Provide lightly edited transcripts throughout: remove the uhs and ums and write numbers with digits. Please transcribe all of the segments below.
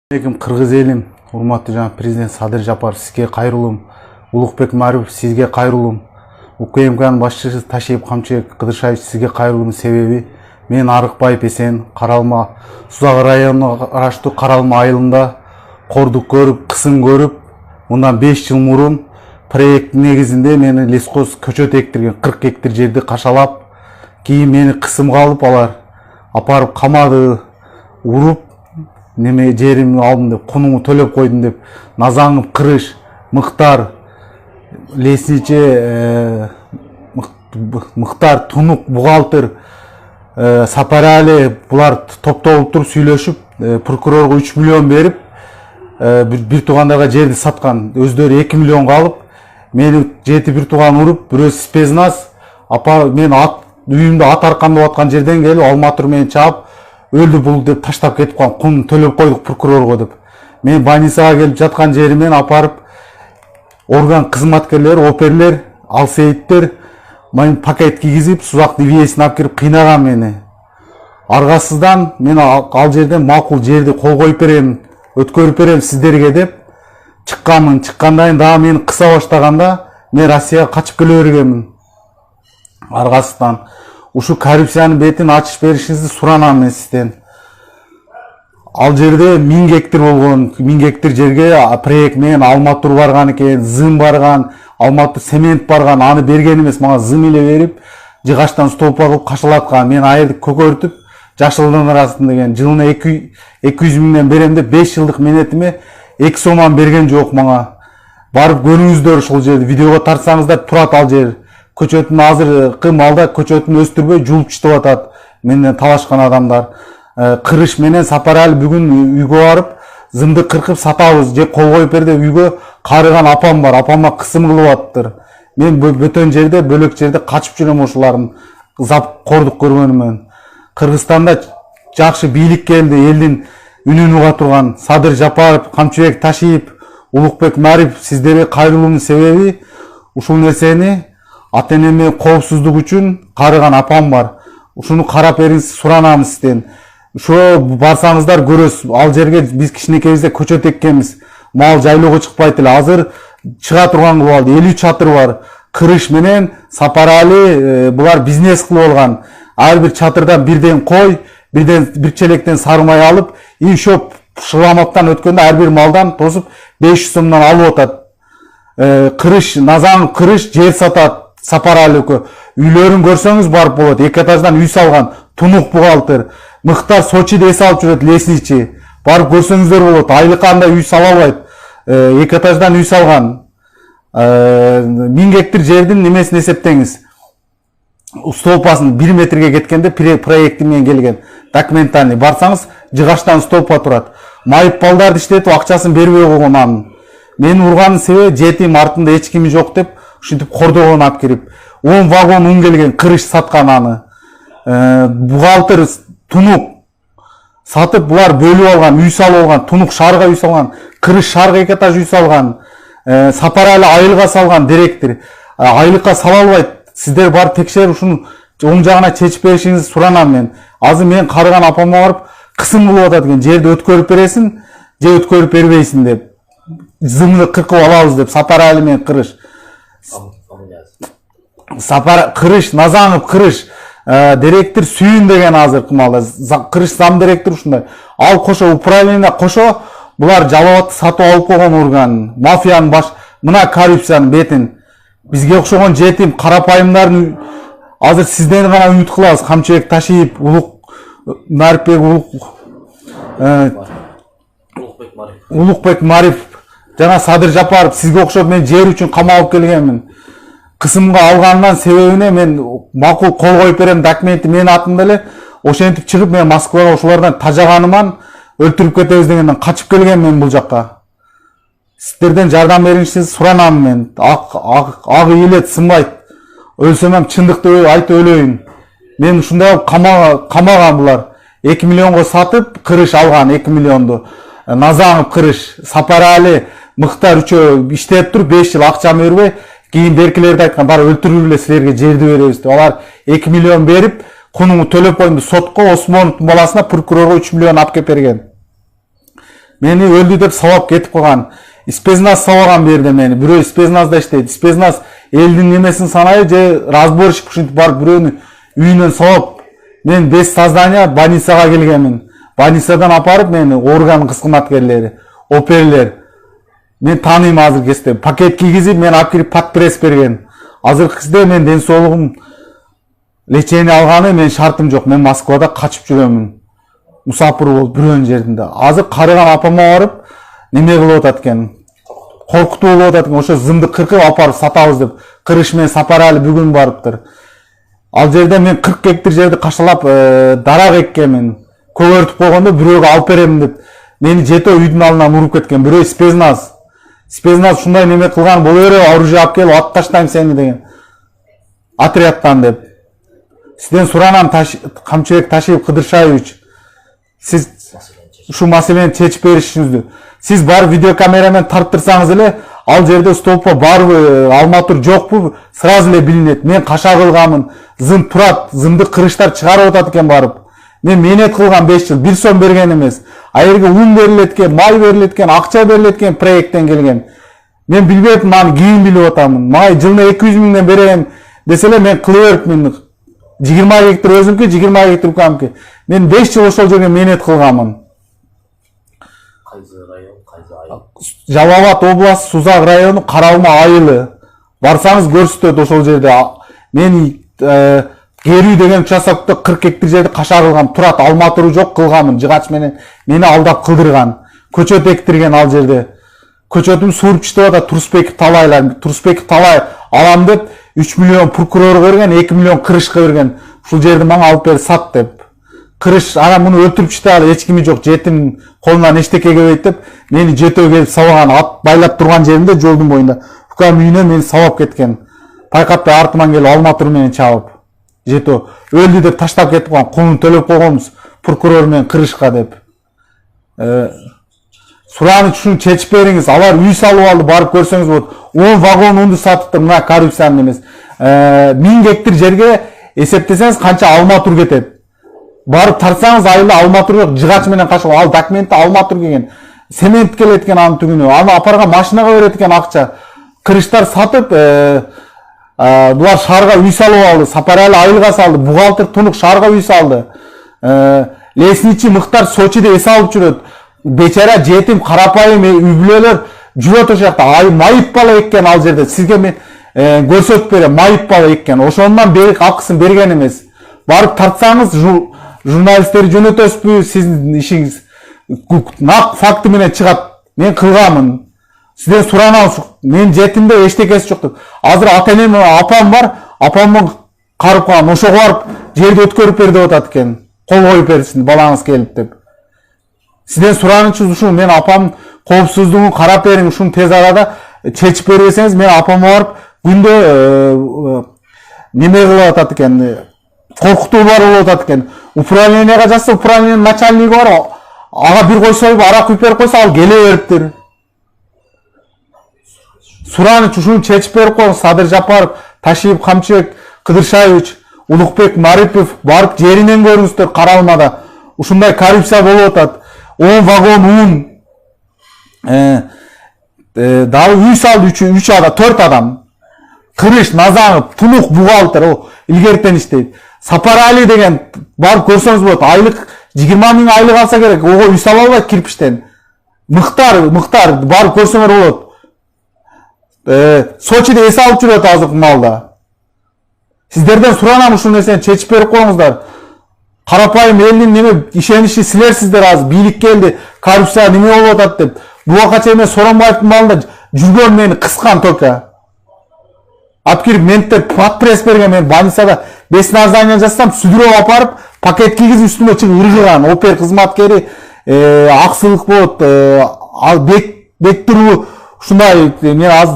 Кыргыз элим, урматтуу жана президент Садыр Жапаров сизге кайрылым, Улукбек Марипов сизге кайрылым, УКМКнын башчысы Ташиев Камчыбек Кыдыршаевич сизге кайрылым себеби мен Арыкбаев эсен Каралма Сузак районуна караштуу Каралма айылында кордук көрүп, кысым көрүп, мындан 5 жыл мурун проект негизинде мени лескоз көчөт эктирген 40 гектар жерди кашалап, кийин мени кысымга алып алар апарып камады, уруп неме жеримди алдым деп, кунуңу төлөп койдум деп, Назаңов Кырыш, Мыктар, Лесниче, Мыктар, Тунук, бухгалтер, Сапарали булар топтолуп туруп сүйлөшүп, прокурорго 3 миллион берип, бир туугандарга жерди саткан. Өздөрү 2 миллионго алып, мени жети бир тууган уруп, бирөөсү спецназ, апа мен үйүмдө ат аркамда аткан жерден келип, Алматыр мени чаап, өлдү бул деп таштап кетип калган, кунун төлөп койдук прокурорго деп. Мен больницага келип жаткан жеримен апарып, орган кызматкерлери, оперлер, алсейиттер мен пакет кийгизип, Сузактын виесин алып кирип кыйнаган мени. Аргасыздан мен ал жерден макул жерди кол коюп берем, өткөрүп берем сиздерге деп чыкканмын. Чыккандан дагы мени кыса баштаганда мен Россияга качып келе бергенмин. Аргасыздан ушу коррупциянын бетин ачып беришиңизди суранам мен сизден. Ал жерде 1000 гектар болгон, 1000 гектар жерге проект менен Алматыр барган экен, зым барган, Алматы цемент барган, аны берген эмес, мага зым эле берип, жыгачтан столпа кылып кашалаткан. Мен айырды көкөртүп, жашылдын арасында деген жылына 200 миңден берем деп 5 жылдык менетиме 2 соман берген жок мага. Барып көрүңүздөр ушул жерди, видеого тартсаңыздар турат ал жер. Көчөтүн азыркы малда көчөтүн өстүрбөй жулуп чытып атат менден талашкан адамдар. Кырыш менен Сапарали бүгүн үйгө барып, зымды кыркып сатабыз, же кол коюп бер деп үйгө карыган апам бар. Апама кысым кылып аттыр. Мен бөтөн жерде, бөлөк жерде качып жүрөм ошолардын зап кордук көргөнүмөн. Кыргызстанда жакшы бийлик келди, элдин үнүн уга турган Садыр Жапаров, Камчыбек Ташиев, Улукбек Марипов сиздерге кайрылуумдун себеби ушул нерсени ата-энеме коопсуздук үчүн карыган апам бар. Ушуну карап бериңиз суранам сизден. Ошо барсаңыздар көрөсүз. Ал жерге биз кичинекейибизде көчөт эккенбиз. Мал жайлоого чыкпайт эле. Азыр чыга турган кылып алды. 50 чатыр бар. Кырыш менен Сапарали булар бизнес кылып алган. Ар бир чатырдан бирден кой, бир челектен сары май алып, ишоп шыламаттан өткөндө ар бир малдан тосуп 500 сомдон алып атат. Кырыш, Назаңов Кырыш жер сатат. Сапарали үйлөрүн көрсөңүз барып болот. 2 этаждан үй салган, Тунук бухгалтер. Мыктар Сочиде эс алып жүрөт, Лесничи. Барып көрсөңүздөр болот. Айлыкка андай үй сала албайт. 2 этаждан үй салган. 1000 гектар жердин немесин эсептеңиз. Столпасын 1 метрге кеткенде проекти менен келген. Документальный. Барсаңыз жыгачтан столпа турат. Майып балдарды иштетип акчасын бербей койгон анын. Мени урганын себеби жетим, артында эч кими жок деп ушинтип кордогон алып кирип 10 вагон ун келген. Кырыш саткан аны. Бухгалтер Тунук сатып, булар бөлүп алган, үй салып алган. Тунук шаарга үй салган, Кырыш шаарга 2 этаж үй салган. Сапарали айылга салган директор. Айлыкка сала албайт. Сиздер барып текшерип ушуну оң жагына чечип беришиңизди суранам мен. Азыр мен карыган апама барып кысым кылып атат экен. Жерди өткөрүп бересиң, же өткөрүп бербейсиң деп. Зымды кыркып алабыз деп Сапарали менен Кырыш. Кырыш, Назаңов Кырыш, директор Сүйүн деген азыркы малда. Кырыш зам директор ушундай. Ал кошо управление кошо булар жалаватты сатып алып койгон орган. Мафиянын баш, мына коррупциянын бетин. Бизге окшогон жетим карапайымдардын азыр сизден гана үмүт кылабыз. Камчыбек Ташиев, Улукбек Марипов жана Садыр Жапаров сизге окшоп мен жер үчүн камалып келгенмин. Кысымга алгандан себебине мен макул кол коюп берем, документи менин атымда эле. Ошентип чыгып мен Москвага ошолордон тажаганыман өлтүрүп кетебиз дегенден качып келгенмин бул жакка. Сиздерден жардам беришиңизди суранам мен. Ак ийилет сынбайт. Өлсөм чындыкты айтып өлөйүн. Мен ушундай камаган булар. 2 миллионго сатып, Кырыш алган 2 миллионду. Назаңов Кырыш, Сапарали, Мыктар үчөө иштеп туруп 5 жыл акча бербей, кийин беркилерди айткан, бар өлтүрүп эле силерге жерди беребиз деп. Алар 2 миллион берип, кунуңу төлөп коюңду сотко, Осмоновдун баласына прокурорго 3 миллион алып кеп берген. Meni öldü деп сабап кетип калган. Спецназ сабаган берди мени. Бирөө спецназда иштейт. Спецназ элдин немесин санайбы же разборщик ушинтип барып бирөөнү үйүнөн сабап. Мен без сознания больницага келгенмин. Больницадан апарып мени орган кызматкерлери, оперлер. Мен тааныйм азыр кезде. Пакет кийгизип мен алып кирип подпресс берген. Азыркы кезде мен ден соолугум лечение алганы мен шартым жок. Мен Москвада качып жүрөмүн. Мусапыр болуп бирөөнүн жеринде. Азыр карыган апама барып неме кылып атат экен. Коркутуп болуп атат экен. Ошо зымды кыркып апарып сатабыз деп. Кырыш менен Сапарали бүгүн барыптыр. Ал жерде мен 40 гектар жерди кашалап дарак эккенмин. Көгөртүп койгондо бирөөгө алып беремин деп мени жете үйдүн алдынан уруп кеткен. Бирөө спецназ. Спецназ ушундай неме кылган боло берип оружие алып келип ат таштайм сени деген. Отрядтан деп. Сизден суранам Камчыбек Ташиев Кыдыршаевич. Siz şu maселени чечип беришиңизди. Siz бар видеокамерамен тарттырсаңыз эле, ал жерде столпо барбы, алматур жокпу, сразу эле билинет. Мен каша кылганмын, зым турат, зымды кырыштар чыгарып атат экен барып. Мен менет кылган 5 жыл, 1 сом берген эмес. А жерге ун берилет экен, май берилет экен, акча берилет экен проекттен келген. Мен билбепмин, аны кийин билип атамын. Май жылына 200 миңден берем десе эле мен кыла берипмин. 20 гектар өзүмкү, 20 гектар укамки. Мен 5 жыл ошол жерге менет кылганмын. Кайсы район, кайсы айыл? Жалал Абад областы Сузак району Каралма айылы. Барсаңыз көрсөтөт ошол жерде. Мен Керүү деген участокто 40 гектар жерди каша кылгам. Турат алматыруу жок кылганмын. Жыгач менен мени алдап кылдырган. Көчөт эктирген ал жерде. Көчөтүм сууруп иштеп атат Турсбеков талайлар. Турсбеков талай алам деп 3 миллион прокурор берген, 2 миллион кырышка берген. Ушул жерди мага алып бер сат деп. Кырыш ана муну өлтүрүп иштегали эч кими жок, жетим колунан эчтеке келбейт деп мени жетөө келип сабаган, ат байлап турган жеринде жолдун боюнда. Укам үйүнө мени сабап кеткен. Пайкаптай артыман келип алматур менен чабып. Жетөө өлдү деп таштап кетип калган, кулун төлөп койгонбуз прокурор менен кырышка деп. Сураны ушуну чечип бериңиз. Алар үй салып алды, барып көрсөңүз болот. 10 вагон унду сатыптыр, мына коррупциянын эмес. 1000 гектар жерге эсептесеңиз канча алматур кетет. Барып тартсаңыз айылда алматур жок, жыгач менен кашып ал документти алматур келген. Семент келет экен анын түгүнө. Аны апарган машинага берет экен акча. Кырыштар сатып, булар шаарга үй салып алды, Сапарали айылга салды, бухгалтер Тунук шаарга үй салды. Лесничий Мыктар Сочиде эс алып жүрөт. Бечара жетим карапайым үй бүлөлөр жүрөт ошол жакта. Майып бала эккен ал жерде. Сизге мен көрсөтүп берем, майып бала эккен. Ошондон бери акысын берген эмес. Барып тартсаңыз журналисттерди жөнөтөсүзбү, сиздин ишиңиз нак факты менен чыгат. Мен кылганмын. Сизден суранам, мен жетимде эчтекеси жок деп. Азыр ата-энем, апам бар, апамдын карып калган, ошого барып жерди өткөрүп бер деп атат экен. Кол коюп берсин, балаңыз келип деп. Сизден суранычыбыз ушул, мен апам коопсуздугун карап бериң, ушуну тез арада чечип берсеңиз, мен апама барып күндө неме кылып атат экен, коркутуу бар болуп атат экен. Управленияга жазса, управлениянын начальниги бар, ага бир койсойбу, ара күйүп берип койсо, ал келе бериптир. Сураныч ушуну чечип берип коюңуз. Садыр Жапаров, Ташиев Камчыбек Кыдыршаевич, Улукбек Марипов барып жеринен көрүңүздөр Каралмада. Ушундай коррупция болуп атат. 10 вагон ун. Дагы үй салды 3 адам, 4 адам. Кырыш, Назанов, Тунук бухгалтер, о илгертен иштейт. Сапарали деген барып көрсөңүз болот. Айлык 20 миң айлык алса керек. Ого үй сала албайт кирпичтен. Мыктар барып көрсөңөр болот. Сочиде эс алып жүрөт азыркы маалда. Сиздерден суранам ушул нерсени чечип берип коюңуздар. Карапайым элдин неме ишеничи силерсиздер азыр. Бийлик келди, коррупция неме болуп атат деп. Буга чейин мен Соронбаевдин маалында жүргөн мени кыскан тока. Алып кирип менттер подпресс берген, мен больницада бесназдание жазсам, сүдүрөп апарып, пакет кийгизип үстүмө чыгып ыргыган. Опер кызматкери аксылык болот, бектуруу ушундай, мен аз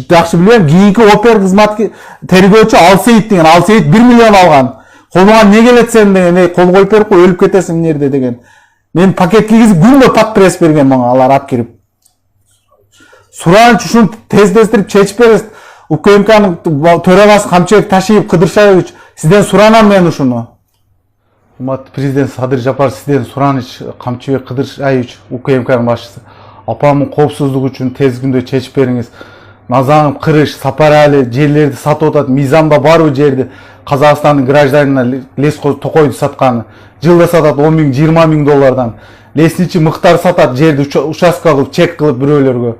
жакшы билбейм. Кийинки опер кызматкери тергөөчү Алсейит деген, Алсейит 1 миллион алган. Колуңа не келет сен деген, кол коюп берип кой, өлүп кетесиң мына жерде деген. Мен пакет кийгизип күндө подпресс берген мага, алар алып кирип. Сураныч ушуну тездетирип чечип бересиз. УКМКнын төрагасы Камчыбек Ташиев Кыдыршаевич, сизден суранам мен ушуну. Урматтуу президент Садыр Жапар, сизден сураныч Камчыбек Кыдыршаевич, УКМКнын башчысы. Апамдын коопсуздугу үчүн тез күндө чечип бериңиз. Назанов, Кырыш, Сапарали жерлерди сатып атат. Мизамда барбы жерди Казакстандын гражданына лесхоз токойду сатканы. Жылда сатат 10 миң, 20 миң доллардан. Лесничий Мыктар сатат жерди участка кылып, чек кылып бирөөлөргө.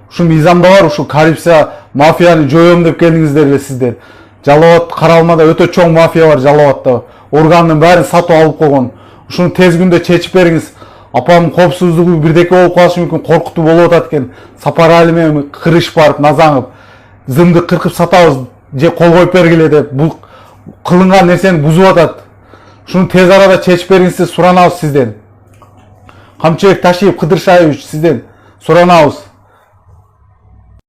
Ушул мизамда бар, ушул коррупция мафияны жоём деп келдиңиздер эле сиздер. Жалал Абад, Каралмада өтө чоң мафия бар Жалал Абадта. Органдын баарын сатып алып койгон. Ушуну тез күндө чечип бериңиз. Апамдын коопсуздугу бирдеке болуп калышы мүмкүн, коркутуу болуп атат экен. Сапарали менен Кырыш барып, Назанов зымды кыркып сатабыз же кол коюп бергиле деп бул кылынган нерсени бузуп атат. Ушуну тез арада чечип бериңиз, суранабыз сизден. Камчыбек Ташиев Кыдыршаевич, сизден суранабыз.